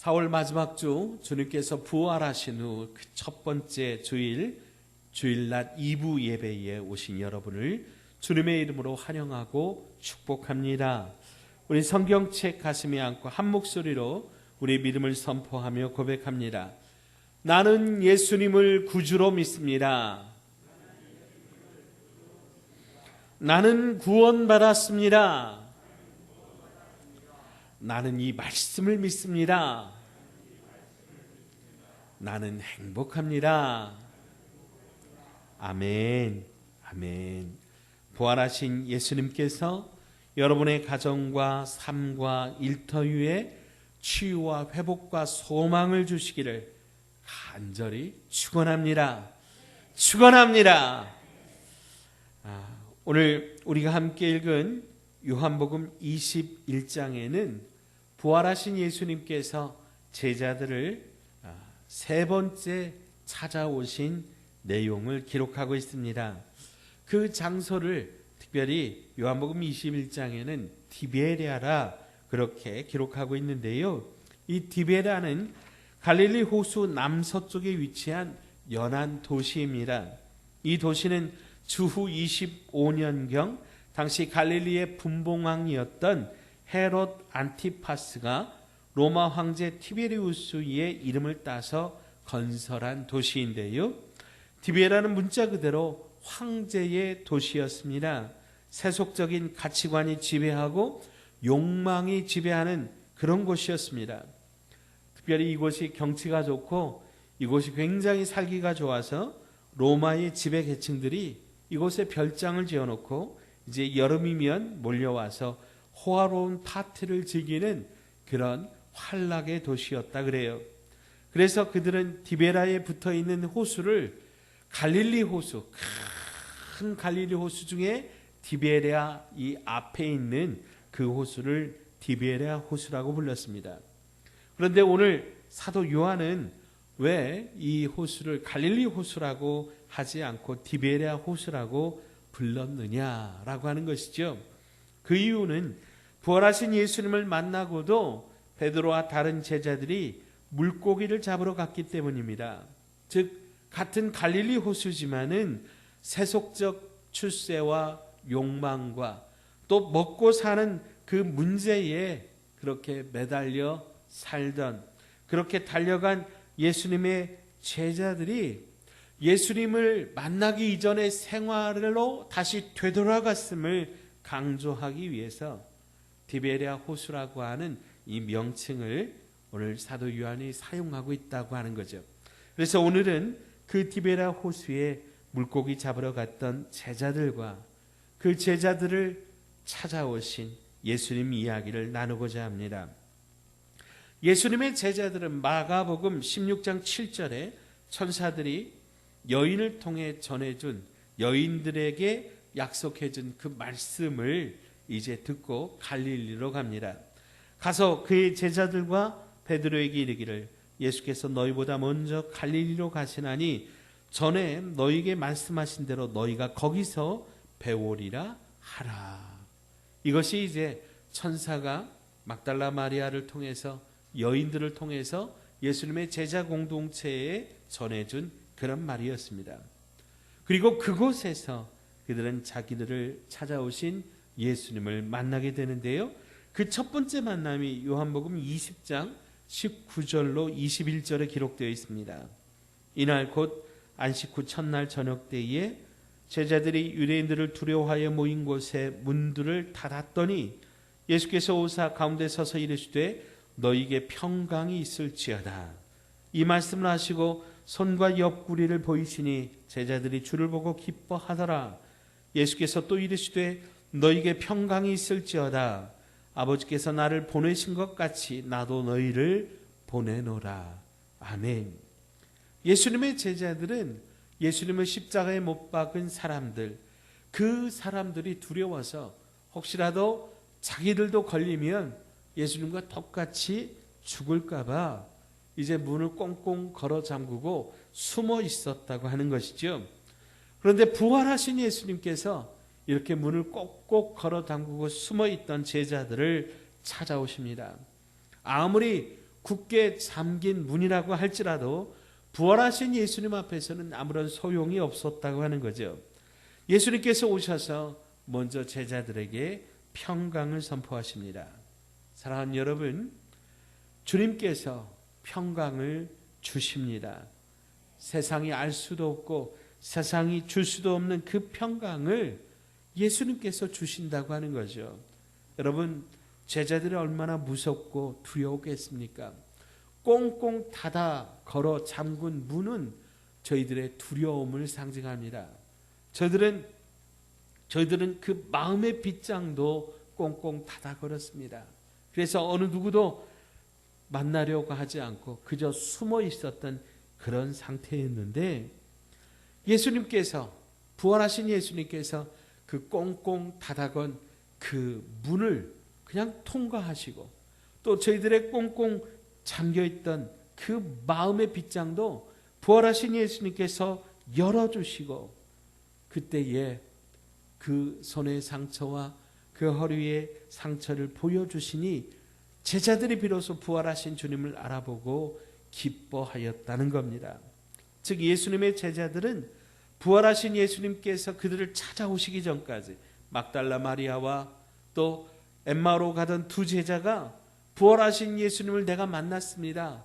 4월 마지막 주 주님께서 부활하신 후 그 첫 번째 주일낮 2부 예배에 오신 여러분을 주님의 이름으로 환영하고 축복합니다. 우리 성경책 가슴에 안고 한 목소리로 우리 믿음을 선포하며 고백합니다. 나는 예수님을 구주로 믿습니다. 나는 구원받았습니다. 나는 이 말씀을 믿습니다. 나는 행복합니다. 아멘. 아멘. 부활하신 예수님께서 여러분의 가정과 삶과 일터위에 치유와 회복과 소망을 주시기를 간절히 축원합니다. 축원합니다. 오늘 우리가 함께 읽은 요한복음 21장에는 부활하신 예수님께서 제자들을 세 번째 찾아오신 내용을 기록하고 있습니다. 그 장소를 특별히 요한복음 21장에는 디베랴라 그렇게 기록하고 있는데요. 이 디베랴는 갈릴리 호수 남서쪽에 위치한 연안 도시입니다. 이 도시는 주후 25년경 당시 갈릴리의 분봉왕이었던 헤롯 안티파스가 로마 황제 티베리우스의 이름을 따서 건설한 도시인데요. 디베라는 문자 그대로 황제의 도시였습니다. 세속적인 가치관이 지배하고 욕망이 지배하는 그런 곳이었습니다. 특별히 이곳이 경치가 좋고 이곳이 굉장히 살기가 좋아서 로마의 지배 계층들이 이곳에 별장을 지어놓고 이제 여름이면 몰려와서 호화로운 파티를 즐기는 그런 환락의 도시였다 그래요. 그래서 그들은 디베라에 붙어있는 호수를 갈릴리 호수, 큰 갈릴리 호수 중에 디베랴 이 앞에 있는 그 호수를 디베랴 호수라고 불렀습니다. 그런데 오늘 사도 요한은 왜 이 호수를 갈릴리 호수라고 하지 않고 디베랴 호수라고 불렀느냐라고 하는 것이죠. 그 이유는 부활하신 예수님을 만나고도 베드로와 다른 제자들이 물고기를 잡으러 갔기 때문입니다. 즉 같은 갈릴리 호수지만은 세속적 출세와 욕망과 또 먹고 사는 그 문제에 그렇게 매달려 살던 그렇게 달려간 예수님의 제자들이 예수님을 만나기 이전의 생활로 다시 되돌아갔음을 강조하기 위해서 디베랴 호수라고 하는 이 명칭을 오늘 사도 요한이 사용하고 있다고 하는 거죠. 그래서 오늘은 그 디베랴 호수에 물고기 잡으러 갔던 제자들과 그 제자들을 찾아오신 예수님 이야기를 나누고자 합니다. 예수님의 제자들은 마가복음 16장 7절에 천사들이 여인을 통해 전해준 여인들에게 약속해준 그 말씀을 이제 듣고 갈릴리로 갑니다. 가서 그의 제자들과 베드로에게 이르기를 예수께서 너희보다 먼저 갈릴리로 가시나니 전에 너희에게 말씀하신 대로 너희가 거기서 배우리라 하라. 이것이 이제 천사가 막달라 마리아를 통해서 여인들을 통해서 예수님의 제자 공동체에 전해준 그런 말이었습니다. 그리고 그곳에서 그들은 자기들을 찾아오신 예수님을 만나게 되는데요. 그 첫 번째 만남이 요한복음 20장 19절로 21절에 기록되어 있습니다. 이날 곧 안식 후 첫날 저녁 때에 제자들이 유대인들을 두려워하여 모인 곳에 문들을 닫았더니 예수께서 오사 가운데 서서 이르시되 너희에게 평강이 있을지어다. 이 말씀을 하시고 손과 옆구리를 보이시니 제자들이 주를 보고 기뻐하더라. 예수께서 또 이르시되 너희에게 평강이 있을지어다. 아버지께서 나를 보내신 것 같이 나도 너희를 보내노라. 아멘. 예수님의 제자들은 예수님을 십자가에 못 박은 사람들, 그 사람들이 두려워서 혹시라도 자기들도 걸리면 예수님과 똑같이 죽을까 봐 이제 문을 꽁꽁 걸어 잠그고 숨어 있었다고 하는 것이죠. 그런데 부활하신 예수님께서 이렇게 문을 꼭꼭 걸어 잠그고 숨어 있던 제자들을 찾아오십니다. 아무리 굳게 잠긴 문이라고 할지라도 부활하신 예수님 앞에서는 아무런 소용이 없었다고 하는 거죠. 예수님께서 오셔서 먼저 제자들에게 평강을 선포하십니다. 사랑하는 여러분, 주님께서 평강을 주십니다. 세상이 알 수도 없고 세상이 줄 수도 없는 그 평강을 예수님께서 주신다고 하는 거죠. 여러분, 제자들이 얼마나 무섭고 두려웠겠습니까? 꽁꽁 닫아 걸어 잠근 문은 저희들의 두려움을 상징합니다. 저희들은 그 마음의 빗장도 꽁꽁 닫아 걸었습니다. 그래서 어느 누구도 만나려고 하지 않고 그저 숨어 있었던 그런 상태였는데, 예수님께서, 부활하신 예수님께서 그 꽁꽁 닫아건 그 문을 그냥 통과하시고, 또 저희들의 꽁꽁 잠겨있던 그 마음의 빗장도 부활하신 예수님께서 열어주시고, 그때에 그 손의 상처와 그 허리의 상처를 보여주시니 제자들이 비로소 부활하신 주님을 알아보고 기뻐하였다는 겁니다. 즉, 예수님의 제자들은 부활하신 예수님께서 그들을 찾아오시기 전까지 막달라 마리아와 또 엠마오로 가던 두 제자가 부활하신 예수님을 내가 만났습니다,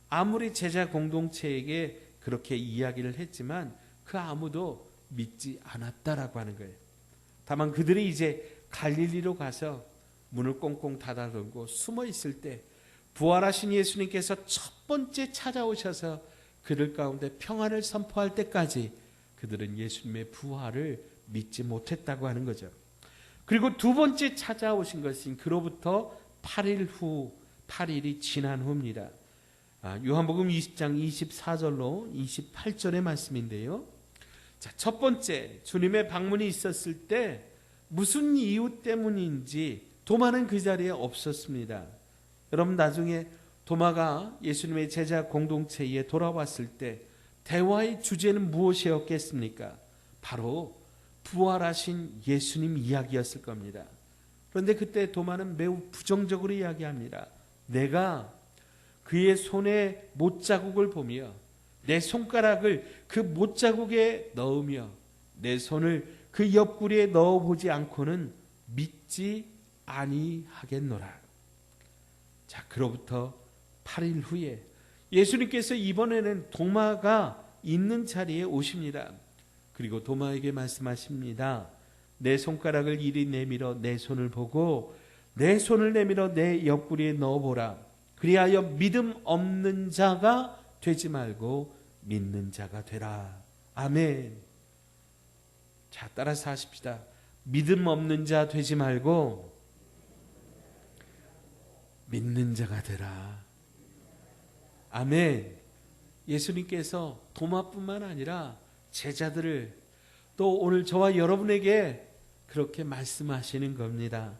아무리 제자 공동체에게 그렇게 이야기를 했지만 그 아무도 믿지 않았다라고 하는 거예요. 다만 그들이 이제 갈릴리로 가서 문을 꽁꽁 닫아 걸고 숨어 있을 때 부활하신 예수님께서 첫 번째 찾아오셔서 그들 가운데 평안을 선포할 때까지 그들은 예수님의 부활을 믿지 못했다고 하는 거죠. 그리고 두 번째 찾아오신 것은 그로부터 8일이 지난 후입니다. 요한복음 20장 24절로 28절의 말씀인데요. 자, 첫 번째, 주님의 방문이 있었을 때 무슨 이유 때문인지 도마는 그 자리에 없었습니다. 여러분, 나중에 도마가 예수님의 제자 공동체에 돌아왔을 때 대화의 주제는 무엇이었겠습니까? 바로 부활하신 예수님 이야기였을 겁니다. 그런데 그때 도마는 매우 부정적으로 이야기합니다. 내가 그의 손에 못자국을 보며 내 손가락을 그 못자국에 넣으며 내 손을 그 옆구리에 넣어보지 않고는 믿지 아니하겠노라. 자, 그로부터 8일 후에 예수님께서 이번에는 도마가 있는 자리에 오십니다. 그리고 도마에게 말씀하십니다. 내 손가락을 이리 내밀어 내 손을 보고 내 손을 내밀어 내 옆구리에 넣어보라. 그리하여 믿음 없는 자가 되지 말고 믿는 자가 되라. 아멘. 자, 따라서 하십시다. 믿음 없는 자 되지 말고 믿는 자가 되라. 아멘. 예수님께서 도마뿐만 아니라 제자들을, 또 오늘 저와 여러분에게 그렇게 말씀하시는 겁니다.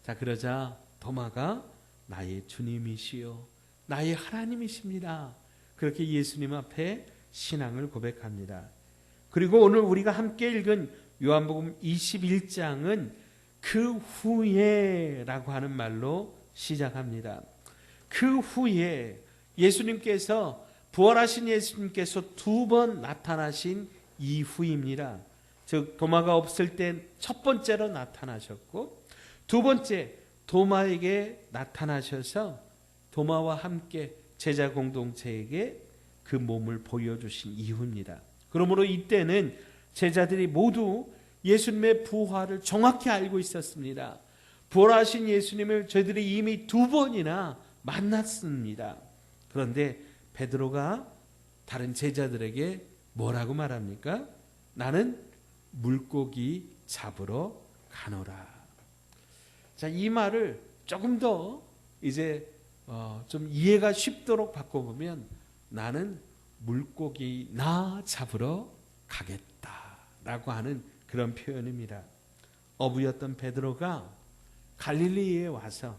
자, 그러자 도마가 나의 주님이시요 나의 하나님이십니다, 그렇게 예수님 앞에 신앙을 고백합니다. 그리고 오늘 우리가 함께 읽은 요한복음 21장은 그 후에라고 하는 말로 시작합니다. 그 후에 예수님께서, 부활하신 예수님께서 두 번 나타나신 이후입니다. 즉, 도마가 없을 때 첫 번째로 나타나셨고, 두 번째 도마에게 나타나셔서 도마와 함께 제자 공동체에게 그 몸을 보여주신 이후입니다. 그러므로 이때는 제자들이 모두 예수님의 부활을 정확히 알고 있었습니다. 부활하신 예수님을 저희들이 이미 두 번이나 만났습니다. 그런데 베드로가 다른 제자들에게 뭐라고 말합니까? 나는 물고기 잡으러 가노라. 자, 이 말을 조금 더 이제 좀 이해가 쉽도록 바꿔보면 나는 물고기나 잡으러 가겠다라고 하는 그런 표현입니다. 어부였던 베드로가 갈릴리에 와서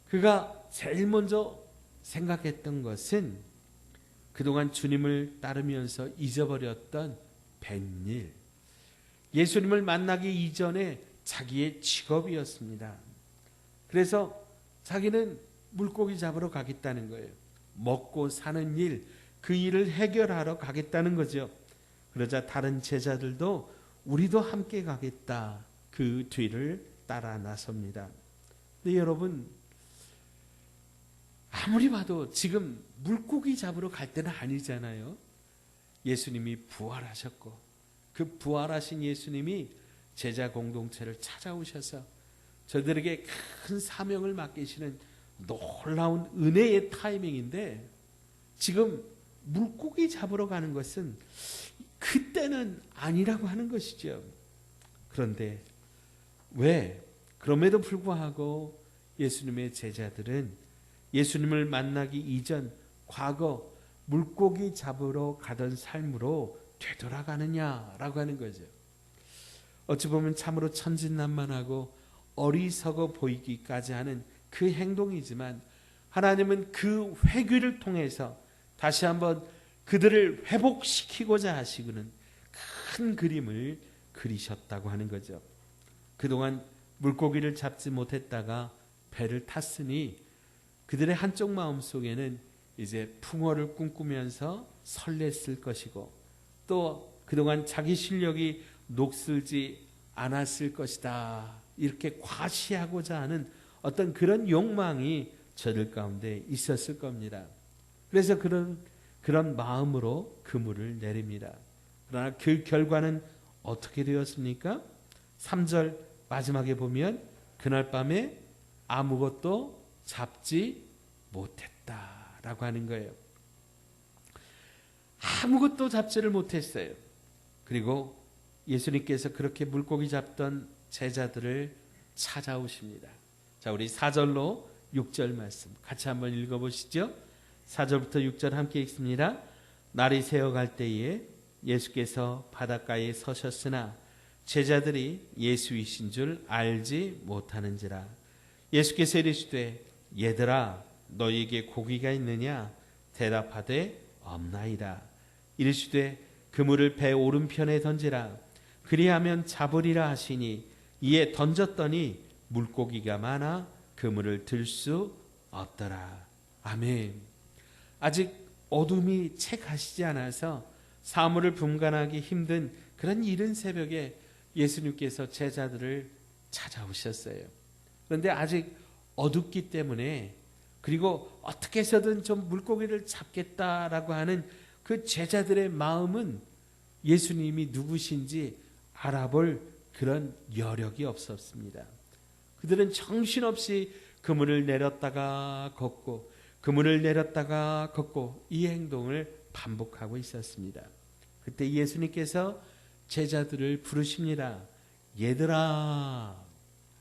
그가 제일 먼저 생각했던 것은 그동안 주님을 따르면서 잊어버렸던 뱃일, 예수님을 만나기 이전에 자기의 직업이었습니다. 그래서 자기는 물고기 잡으러 가겠다는 거예요. 먹고 사는 일, 그 일을 해결하러 가겠다는 거죠. 그러자 다른 제자들도 우리도 함께 가겠다. 그 뒤를 따라 나섭니다. 근데 여러분, 아무리 봐도 지금 물고기 잡으러 갈 때는 아니잖아요. 예수님이 부활하셨고 그 부활하신 예수님이 제자 공동체를 찾아오셔서 저들에게 큰 사명을 맡기시는 놀라운 은혜의 타이밍인데, 지금 물고기 잡으러 가는 것은 그때는 아니라고 하는 것이죠. 그런데 왜? 그럼에도 불구하고 예수님의 제자들은 예수님을 만나기 이전 과거 물고기 잡으러 가던 삶으로 되돌아가느냐라고 하는 거죠. 어찌 보면 참으로 천진난만하고 어리석어 보이기까지 하는 그 행동이지만, 하나님은 그 회귀를 통해서 다시 한번 그들을 회복시키고자 하시고는 큰 그림을 그리셨다고 하는 거죠. 그동안 물고기를 잡지 못했다가 배를 탔으니 그들의 한쪽 마음 속에는 이제 풍어를 꿈꾸면서 설렜을 것이고, 또 그동안 자기 실력이 녹슬지 않았을 것이다, 이렇게 과시하고자 하는 어떤 그런 욕망이 저들 가운데 있었을 겁니다. 그래서 그런 마음으로 그물을 내립니다. 그러나 그 결과는 어떻게 되었습니까? 3절 마지막에 보면 그날 밤에 아무것도 잡지 못했다라고 하는 거예요. 아무것도 잡지를 못했어요. 그리고 예수님께서 그렇게 물고기 잡던 제자들을 찾아오십니다. 자, 우리 4절로 6절 말씀 같이 한번 읽어보시죠. 4절부터 6절 함께 읽습니다. 날이 새어갈 때에 예수께서 바닷가에 서셨으나 제자들이 예수이신 줄 알지 못하는지라. 예수께서 이르시되 얘들아 너희에게 고기가 있느냐? 대답하되 없나이다. 이르시되 그물을 배 오른편에 던지라. 그리하면 잡으리라 하시니 이에 던졌더니 물고기가 많아 그물을 들 수 없더라. 아멘. 아직 어둠이 채 가시지 않아서 사물을 분간하기 힘든 그런 이른 새벽에 예수님께서 제자들을 찾아오셨어요. 그런데 아직 어둡기 때문에, 그리고 어떻게 해서든 좀 물고기를 잡겠다라고 하는 그 제자들의 마음은 예수님이 누구신지 알아볼 그런 여력이 없었습니다. 그들은 정신없이 그물을 내렸다가 걷고 그물을 내렸다가 걷고 이 행동을 반복하고 있었습니다. 그때 예수님께서 제자들을 부르십니다. 얘들아.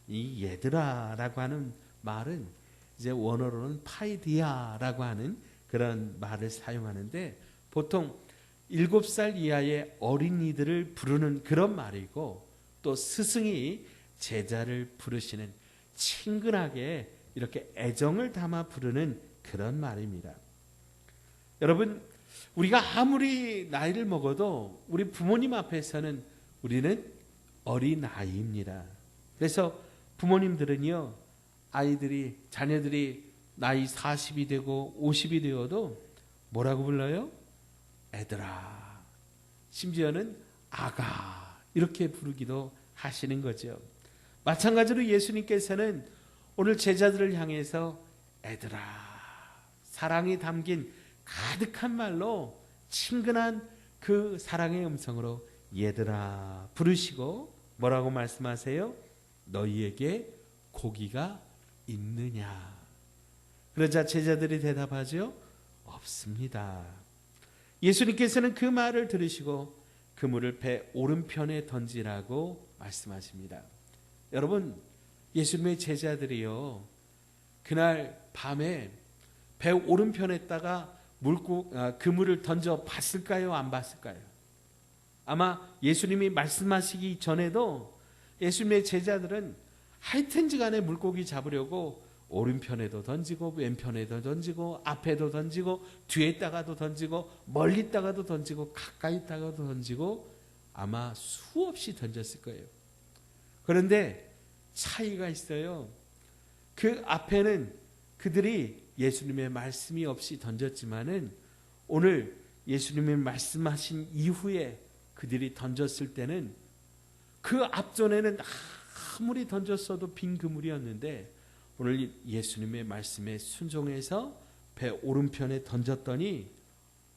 이 얘들아라고 하는 말은 이제 원어로는 파이디아라고 하는 그런 말을 사용하는데, 보통 7살 이하의 어린이들을 부르는 그런 말이고, 또 스승이 제자를 부르시는, 친근하게 이렇게 애정을 담아 부르는 그런 말입니다. 여러분, 우리가 아무리 나이를 먹어도 우리 부모님 앞에서는 우리는 어린아이입니다. 그래서 부모님들은요, 아이들이, 자녀들이 나이 40이 되고 50이 되어도 뭐라고 불러요? 애들아, 심지어는 아가, 이렇게 부르기도 하시는 거죠. 마찬가지로 예수님께서는 오늘 제자들을 향해서 애들아, 사랑이 담긴 가득한 말로 친근한 그 사랑의 음성으로 얘들아 부르시고 뭐라고 말씀하세요? 너희에게 고기가 있느냐? 그러자 제자들이 대답하죠. 없습니다. 예수님께서는 그 말을 들으시고 그물을 배 오른편에 던지라고 말씀하십니다. 여러분, 예수님의 제자들이요, 그날 밤에 배 오른편에다가 그물을 던져 봤을까요? 안 봤을까요? 아마 예수님이 말씀하시기 전에도 예수님의 제자들은 하여튼지 간에 물고기 잡으려고 오른편에도 던지고 왼편에도 던지고 앞에도 던지고 뒤에 있다가도 던지고 멀리 있다가도 던지고 가까이 있다가도 던지고 아마 수없이 던졌을 거예요. 그런데 차이가 있어요. 그 앞에는 그들이 예수님의 말씀이 없이 던졌지만은 오늘 예수님의 말씀하신 이후에 그들이 던졌을 때는 그 앞전에는 아무리 던졌어도 빈 그물이었는데 오늘 예수님의 말씀에 순종해서 배 오른편에 던졌더니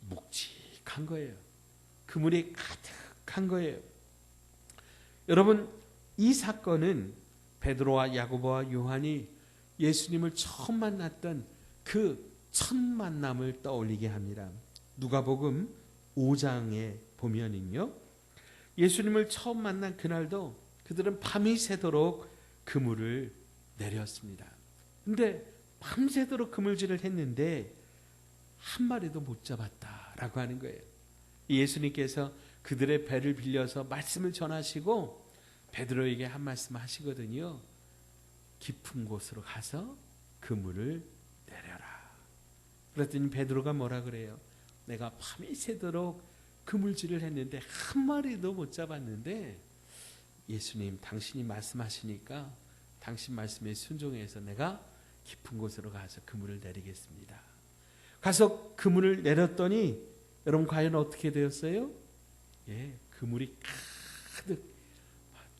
묵직한 거예요. 그물이 가득한 거예요. 여러분, 이 사건은 베드로와 야고보와 요한이 예수님을 처음 만났던 그 첫 만남을 떠올리게 합니다. 누가복음 5장에 보면은요, 예수님을 처음 만난 그날도 그들은 밤이 새도록 그물을 내렸습니다. 근데 밤새도록 그물질을 했는데 한 마리도 못 잡았다라고 하는 거예요. 예수님께서 그들의 배를 빌려서 말씀을 전하시고 베드로에게 한 말씀 하시거든요. 깊은 곳으로 가서 그물을 내려라. 그랬더니 베드로가 뭐라 그래요? 내가 밤이 새도록 그물질을 했는데 한 마리도 못 잡았는데 예수님 당신이 말씀하시니까 당신 말씀에 순종해서 내가 깊은 곳으로 가서 그물을 내리겠습니다. 가서 그물을 내렸더니 여러분 과연 어떻게 되었어요? 예, 그물이 가득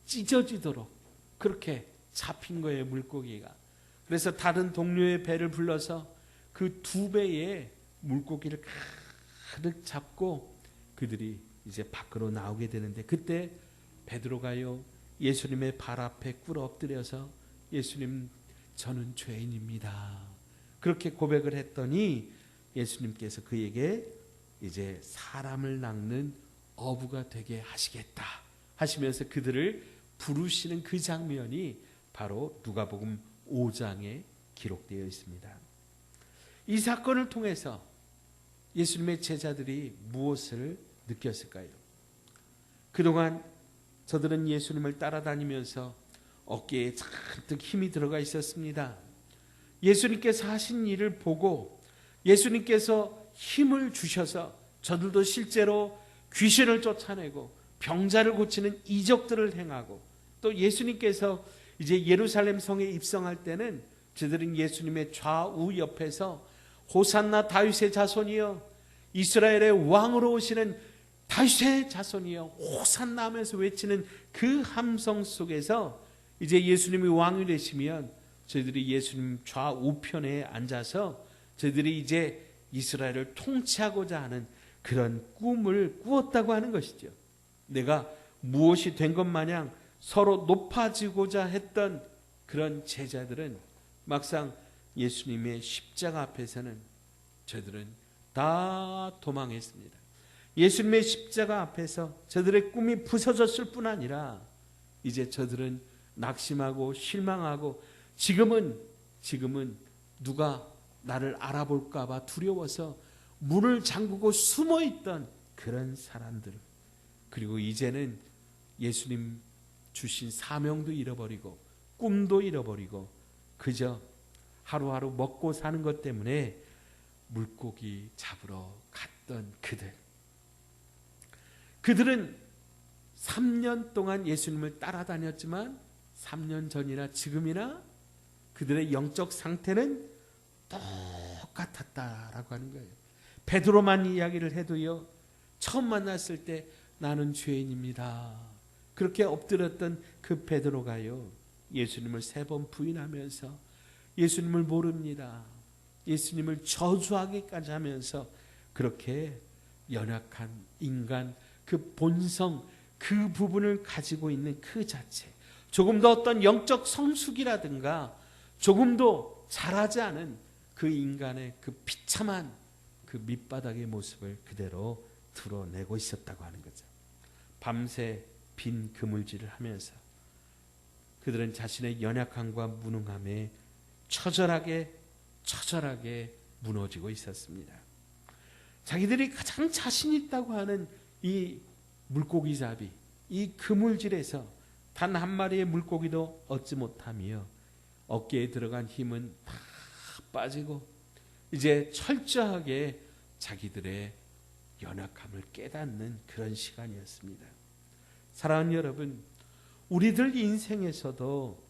찢어지도록 그렇게 잡힌 거예요, 물고기가. 그래서 다른 동료의 배를 불러서 그 2배의 물고기를 가득 잡고 그들이 이제 밖으로 나오게 되는데 그때 베드로가요 예수님의 발 앞에 꿇어 엎드려서 예수님 저는 죄인입니다. 그렇게 고백을 했더니 예수님께서 그에게 이제 사람을 낚는 어부가 되게 하시겠다 하시면서 그들을 부르시는 그 장면이 바로 누가복음 5장에 기록되어 있습니다. 이 사건을 통해서 예수님의 제자들이 무엇을 느꼈을까요? 그동안 저들은 예수님을 따라다니면서 어깨에 잔뜩 힘이 들어가 있었습니다. 예수님께서 하신 일을 보고 예수님께서 힘을 주셔서 저들도 실제로 귀신을 쫓아내고 병자를 고치는 이적들을 행하고 또 예수님께서 이제 예루살렘 성에 입성할 때는 저들은 예수님의 좌우 옆에서 호산나 다윗의 자손이여 이스라엘의 왕으로 오시는 다윗의 자손이여 호산나 하면서 외치는 그 함성 속에서 이제 예수님이 왕이 되시면 저희들이 예수님 좌우편에 앉아서 저희들이 이제 이스라엘을 통치하고자 하는 그런 꿈을 꾸었다고 하는 것이죠. 내가 무엇이 된 것 마냥 서로 높아지고자 했던 그런 제자들은 막상 예수님의 십자가 앞에서는 저들은 다 도망했습니다. 예수님의 십자가 앞에서 저들의 꿈이 부서졌을 뿐 아니라 이제 저들은 낙심하고 실망하고 지금은 누가 나를 알아볼까 봐 두려워서 문을 잠그고 숨어있던 그런 사람들, 그리고 이제는 예수님 주신 사명도 잃어버리고 꿈도 잃어버리고 그저 하루하루 먹고 사는 것 때문에 물고기 잡으러 갔던 그들은 3년 동안 예수님을 따라다녔지만 3년 전이나 지금이나 그들의 영적 상태는 똑같았다라고 하는 거예요. 베드로만 이야기를 해도요, 처음 만났을 때 나는 죄인입니다. 그렇게 엎드렸던 그 베드로가요, 예수님을 3번 부인하면서 예수님을 모릅니다. 예수님을 저주하기까지 하면서 그렇게 연약한 인간, 그 본성, 그 부분을 가지고 있는 그 자체, 조금 더 어떤 영적 성숙이라든가 조금도 잘하지 않은 그 인간의 그 비참한 그 밑바닥의 모습을 그대로 드러내고 있었다고 하는 거죠. 밤새 빈 그물질을 하면서 그들은 자신의 연약함과 무능함에 처절하게 무너지고 있었습니다. 자기들이 가장 자신 있다고 하는 이 물고기잡이, 이 그물질에서 단 한 마리의 물고기도 얻지 못하며 어깨에 들어간 힘은 다 빠지고 이제 철저하게 자기들의 연약함을 깨닫는 그런 시간이었습니다. 사랑하는 여러분, 우리들 인생에서도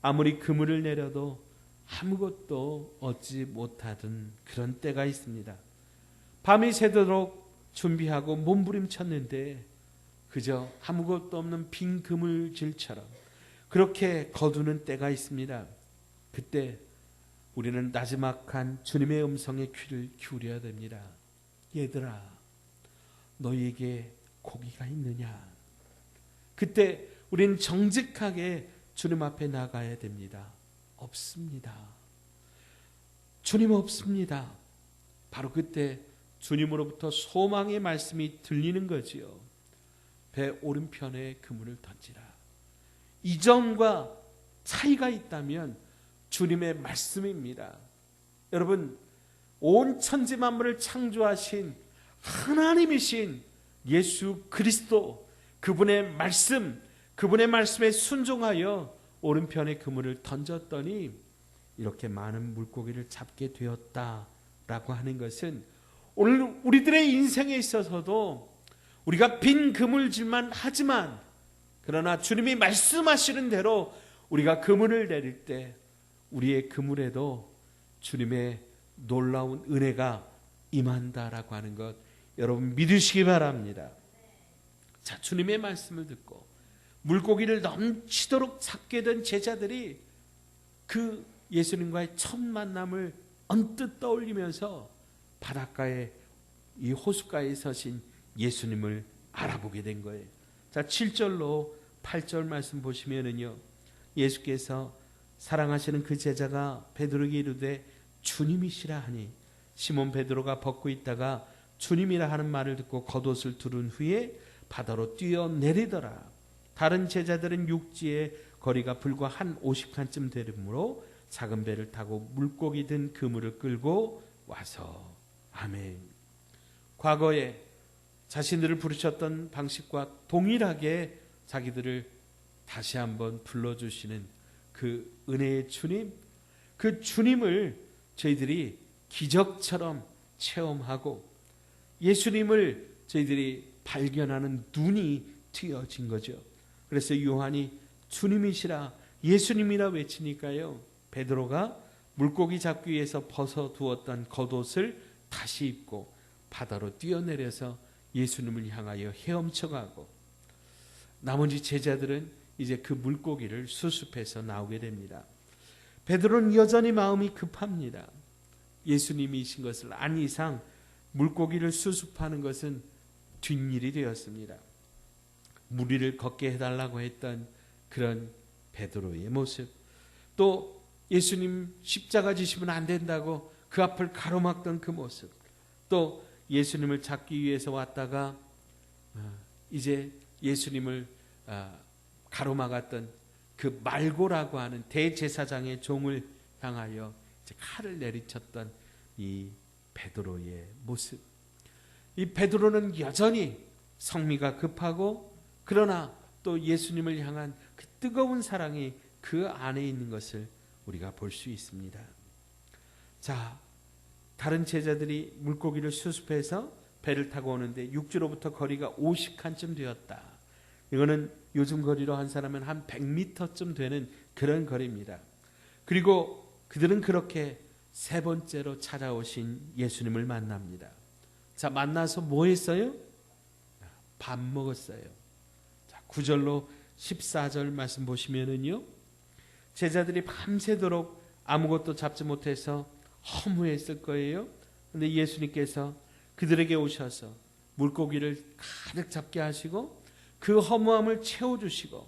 아무리 그물을 내려도 아무것도 얻지 못하던 그런 때가 있습니다. 밤이 새도록 준비하고 몸부림쳤는데 그저 아무것도 없는 빈 그물질처럼 그렇게 거두는 때가 있습니다. 그때 우리는 나지막한 주님의 음성에 귀를 기울여야 됩니다. 얘들아, 너희에게 고기가 있느냐? 그때 우리는 정직하게 주님 앞에 나가야 됩니다. 없습니다. 주님 없습니다. 바로 그때 주님으로부터 소망의 말씀이 들리는 거지요. 배 오른편에 그물을 던지라. 이전과 차이가 있다면 주님의 말씀입니다. 여러분, 온 천지 만물을 창조하신 하나님이신 예수 그리스도, 그분의 말씀에 순종하여 오른편에 그물을 던졌더니 이렇게 많은 물고기를 잡게 되었다라고 하는 것은 오늘 우리들의 인생에 있어서도 우리가 빈 그물질만 하지만 그러나 주님이 말씀하시는 대로 우리가 그물을 내릴 때 우리의 그물에도 주님의 놀라운 은혜가 임한다라고 하는 것 여러분 믿으시기 바랍니다. 자, 주님의 말씀을 듣고 물고기를 넘치도록 잡게 된 제자들이 그 예수님과의 첫 만남을 언뜻 떠올리면서 바닷가에 이 호숫가에 서신 예수님을 알아보게 된 거예요. 자, 7절로 8절 말씀 보시면은요, 예수께서 사랑하시는 그 제자가 베드로에게 이르되 주님이시라 하니 시몬 베드로가 벗고 있다가 주님이라 하는 말을 듣고 겉옷을 두른 후에 바다로 뛰어내리더라. 다른 제자들은 육지에 거리가 불과 한 50칸쯤 되므로 작은 배를 타고 물고기 든 그물을 끌고 와서 아멘. 과거에 자신들을 부르셨던 방식과 동일하게 자기들을 다시 한번 불러주시는 그 은혜의 주님, 그 주님을 저희들이 기적처럼 체험하고 예수님을 저희들이 발견하는 눈이 트여진 거죠. 그래서 요한이 주님이시라 예수님이라 외치니까요, 베드로가 물고기 잡기 위해서 벗어두었던 겉옷을 다시 입고 바다로 뛰어내려서 예수님을 향하여 헤엄쳐가고 나머지 제자들은 이제 그 물고기를 수습해서 나오게 됩니다. 베드로는 여전히 마음이 급합니다. 예수님이신 것을 안 이상 물고기를 수습하는 것은 뒷일이 되었습니다. 무리를 걷게 해달라고 했던 그런 베드로의 모습, 또 예수님 십자가 지시면 안 된다고 그 앞을 가로막던 그 모습, 또 예수님을 잡기 위해서 왔다가 이제 예수님을 가로막았던 그 말고라고 하는 대제사장의 종을 향하여 이제 칼을 내리쳤던 이 베드로의 모습. 이 베드로는 여전히 성미가 급하고 그러나 또 예수님을 향한 그 뜨거운 사랑이 그 안에 있는 것을 우리가 볼 수 있습니다. 자, 다른 제자들이 물고기를 수습해서 배를 타고 오는데 육지로부터 거리가 50칸쯤 되었다. 이거는 요즘 거리로 한 사람은 한 100m쯤 되는 그런 거리입니다. 그리고 그들은 그렇게 세 번째로 찾아오신 예수님을 만납니다. 자, 만나서 뭐 했어요? 밥 먹었어요. 자, 9절로 14절 말씀 보시면은요, 제자들이 밤새도록 아무것도 잡지 못해서 허무했을 거예요. 그런데 예수님께서 그들에게 오셔서 물고기를 가득 잡게 하시고 그 허무함을 채워주시고,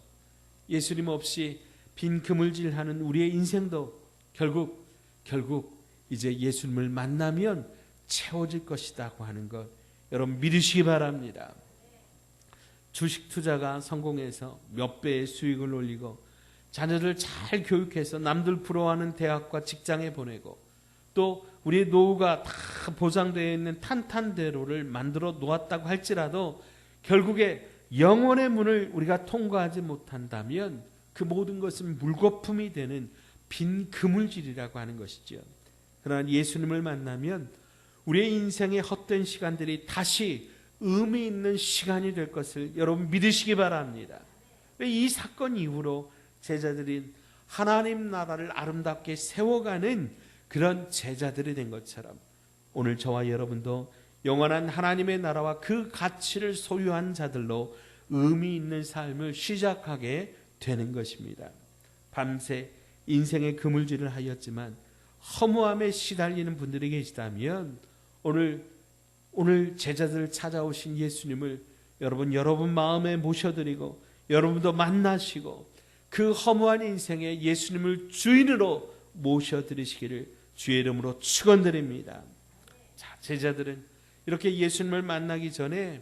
예수님 없이 빈 그물질하는 우리의 인생도 결국 이제 예수님을 만나면 채워질 것이라고 하는 것 여러분 믿으시기 바랍니다. 주식 투자가 성공해서 몇 배의 수익을 올리고 자녀들 잘 교육해서 남들 부러워하는 대학과 직장에 보내고 또 우리의 노후가 다 보장되어 있는 탄탄대로를 만들어 놓았다고 할지라도 결국에 영혼의 문을 우리가 통과하지 못한다면 그 모든 것은 물거품이 되는 빈 그물질이라고 하는 것이죠. 그러나 예수님을 만나면 우리의 인생의 헛된 시간들이 다시 의미 있는 시간이 될 것을 여러분 믿으시기 바랍니다. 이 사건 이후로 제자들이 하나님 나라를 아름답게 세워가는 그런 제자들이 된 것처럼 오늘 저와 여러분도 영원한 하나님의 나라와 그 가치를 소유한 자들로 의미 있는 삶을 시작하게 되는 것입니다. 밤새 인생의 그물질을 하였지만 허무함에 시달리는 분들이 계시다면 오늘 제자들을 찾아오신 예수님을 여러분 마음에 모셔드리고 여러분도 만나시고 그 허무한 인생에 예수님을 주인으로 모셔드리시기를 주의 이름으로 축원드립니다. 자, 제자들은 이렇게 예수님을 만나기 전에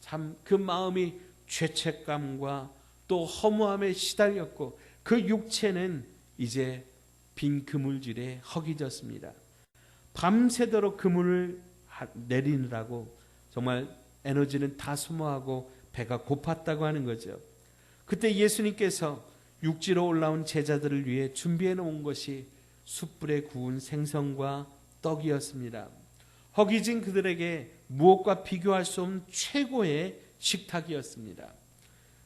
참 그 마음이 죄책감과 또 허무함에 시달렸고 그 육체는 이제 빈 그물질에 허기졌습니다. 밤새도록 그물을 내리느라고 정말 에너지는 다 소모하고 배가 고팠다고 하는 거죠. 그때 예수님께서 육지로 올라온 제자들을 위해 준비해 놓은 것이 숯불에 구운 생선과 떡이었습니다. 허기진 그들에게 무엇과 비교할 수 없는 최고의 식탁이었습니다.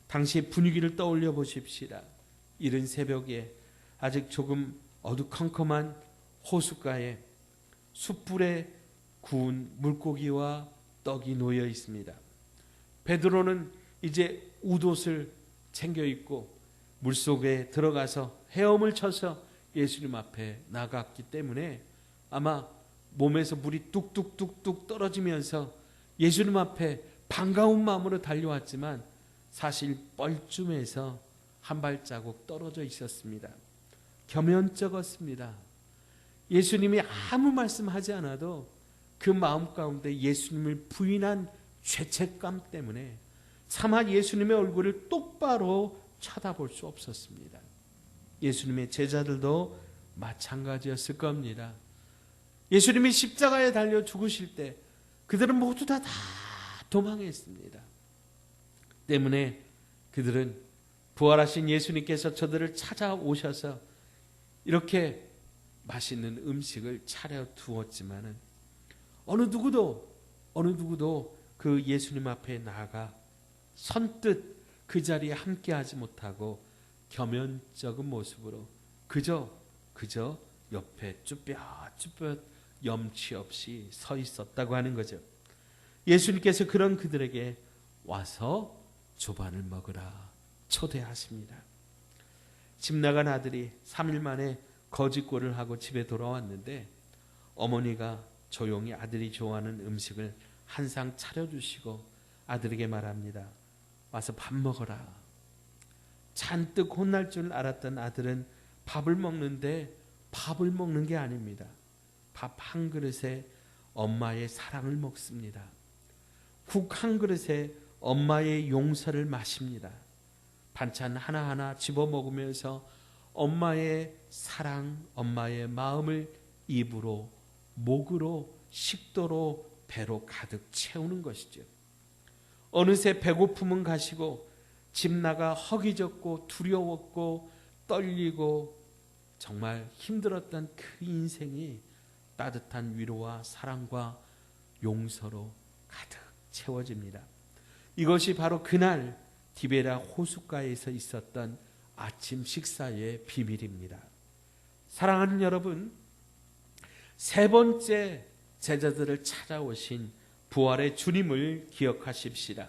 당시 분위기를 떠올려 보십시다. 이른 새벽에 아직 조금 어두컴컴한 호숫가에 숯불에 구운 물고기와 떡이 놓여 있습니다. 베드로는 이제 웃옷을 챙겨 입고 물속에 들어가서 헤엄을 쳐서 예수님 앞에 나갔기 때문에 아마 몸에서 물이 뚝뚝뚝뚝 떨어지면서 예수님 앞에 반가운 마음으로 달려왔지만 사실 뻘쭘해서 한 발자국 떨어져 있었습니다. 겸연쩍었습니다. 예수님이 아무 말씀하지 않아도 그 마음 가운데 예수님을 부인한 죄책감 때문에 차마 예수님의 얼굴을 똑바로 쳐다볼 수 없었습니다. 예수님의 제자들도 마찬가지였을 겁니다. 예수님이 십자가에 달려 죽으실 때 그들은 모두 다 도망했습니다. 때문에 그들은 부활하신 예수님께서 저들을 찾아오셔서 이렇게 맛있는 음식을 차려 두었지만은 어느 누구도 그 예수님 앞에 나아가 선뜻 그 자리에 함께하지 못하고 겸연쩍은 모습으로 그저 옆에 쭈뼛쭈뼛 염치 없이 서 있었다고 하는 거죠. 예수님께서 그런 그들에게 와서 조반을 먹으라 초대하십니다. 집 나간 아들이 3일 만에 거짓골을 하고 집에 돌아왔는데 어머니가 조용히 아들이 좋아하는 음식을 한 상 차려주시고 아들에게 말합니다. 와서 밥 먹어라. 잔뜩 혼날 줄 알았던 아들은 밥을 먹는데 밥을 먹는 게 아닙니다. 밥 한 그릇에 엄마의 사랑을 먹습니다. 국 한 그릇에 엄마의 용서를 마십니다. 반찬 하나하나 집어 먹으면서 엄마의 사랑, 엄마의 마음을 입으로, 목으로, 식도로, 배로 가득 채우는 것이죠. 어느새 배고픔은 가시고 집 나가 허기졌고 두려웠고 떨리고 정말 힘들었던 그 인생이 따뜻한 위로와 사랑과 용서로 가득 채워집니다. 이것이 바로 그날 디베랴 호숫가에서 있었던 아침 식사의 비밀입니다. 사랑하는 여러분, 세 번째 제자들을 찾아오신 부활의 주님을 기억하십시다.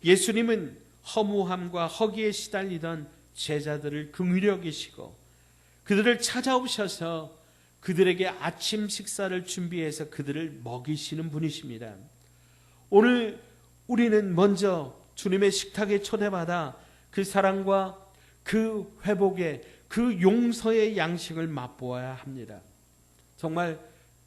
예수님은 허무함과 허기에 시달리던 제자들을 긍휼히 여기시고 그들을 찾아오셔서 그들에게 아침 식사를 준비해서 그들을 먹이시는 분이십니다. 오늘 우리는 먼저 주님의 식탁에 초대받아 그 사랑과 그 회복의 그 용서의 양식을 맛보아야 합니다. 정말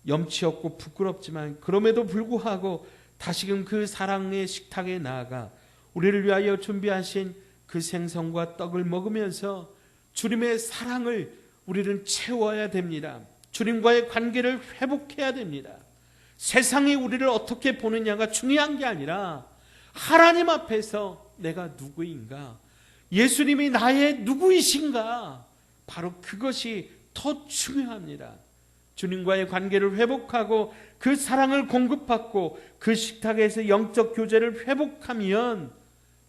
염치 없고 부끄럽지만 그럼에도 불구하고 다시금 그 사랑의 식탁에 나아가 우리를 위하여 준비하신 그 생선과 떡을 먹으면서 주님의 사랑을 우리는 채워야 됩니다. 주님과의 관계를 회복해야 됩니다. 세상이 우리를 어떻게 보느냐가 중요한 게 아니라 하나님 앞에서 내가 누구인가, 예수님이 나의 누구이신가, 바로 그것이 더 중요합니다. 주님과의 관계를 회복하고 그 사랑을 공급받고 그 식탁에서 영적 교제를 회복하면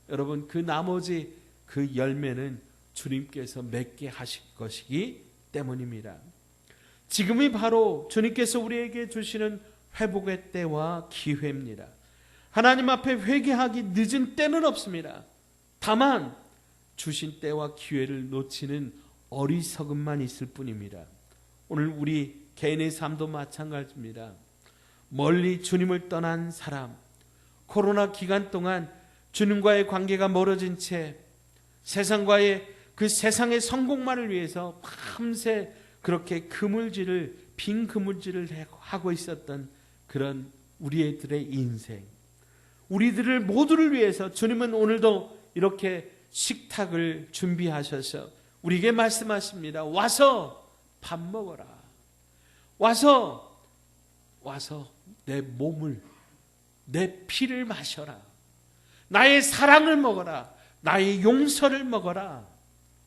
여러분 그 나머지 그 열매는 주님께서 맺게 하실 것이기 때문입니다. 지금이 바로 주님께서 우리에게 주시는 회복의 때와 기회입니다. 하나님 앞에 회개하기 늦은 때는 없습니다. 다만 주신 때와 기회를 놓치는 어리석음만 있을 뿐입니다. 오늘 우리 개인의 삶도 마찬가지입니다. 멀리 주님을 떠난 사람, 코로나 기간 동안 주님과의 관계가 멀어진 채 세상과의 그 세상의 성공만을 위해서 밤새 그렇게 빈 그물질을 하고 있었던 그런 우리들의 인생, 우리들을 모두를 위해서 주님은 오늘도 이렇게 식탁을 준비하셔서 우리에게 말씀하십니다. 와서 밥 먹어라. 와서 내 몸을, 내 피를 마셔라. 나의 사랑을 먹어라. 나의 용서를 먹어라.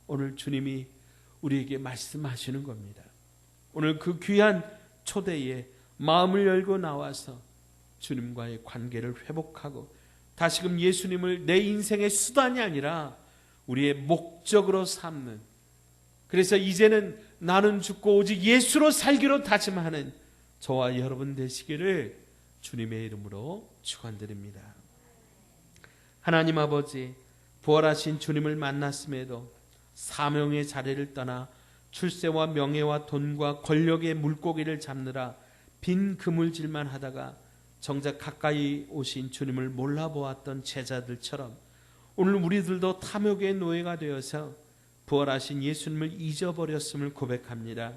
오늘 주님이 우리에게 말씀하시는 겁니다. 오늘 그 귀한 초대에 마음을 열고 나와서 주님과의 관계를 회복하고 다시금 예수님을 내 인생의 수단이 아니라 우리의 목적으로 삼는, 그래서 이제는 나는 죽고 오직 예수로 살기로 다짐하는 저와 여러분 되시기를 주님의 이름으로 축원드립니다. 하나님 아버지, 부활하신 주님을 만났음에도 사명의 자리를 떠나 출세와 명예와 돈과 권력의 물고기를 잡느라 빈 그물질만 하다가 정작 가까이 오신 주님을 몰라보았던 제자들처럼 오늘 우리들도 탐욕의 노예가 되어서 부활하신 예수님을 잊어버렸음을 고백합니다.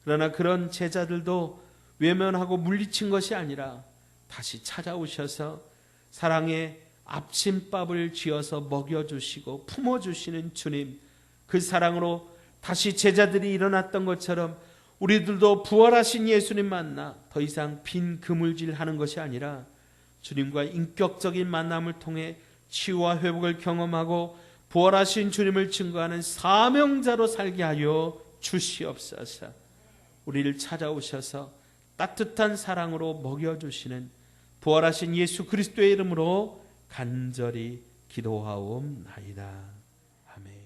그러나 그런 제자들도 외면하고 물리친 것이 아니라 다시 찾아오셔서 사랑의 앞침밥을 쥐어서 먹여주시고 품어주시는 주님, 그 사랑으로 다시 제자들이 일어났던 것처럼 우리들도 부활하신 예수님 만나 더 이상 빈 그물질 하는 것이 아니라 주님과 인격적인 만남을 통해 치유와 회복을 경험하고 부활하신 주님을 증거하는 사명자로 살게 하여 주시옵소서. 우리를 찾아오셔서 따뜻한 사랑으로 먹여주시는 부활하신 예수 그리스도의 이름으로 간절히 기도하옵나이다. 아멘.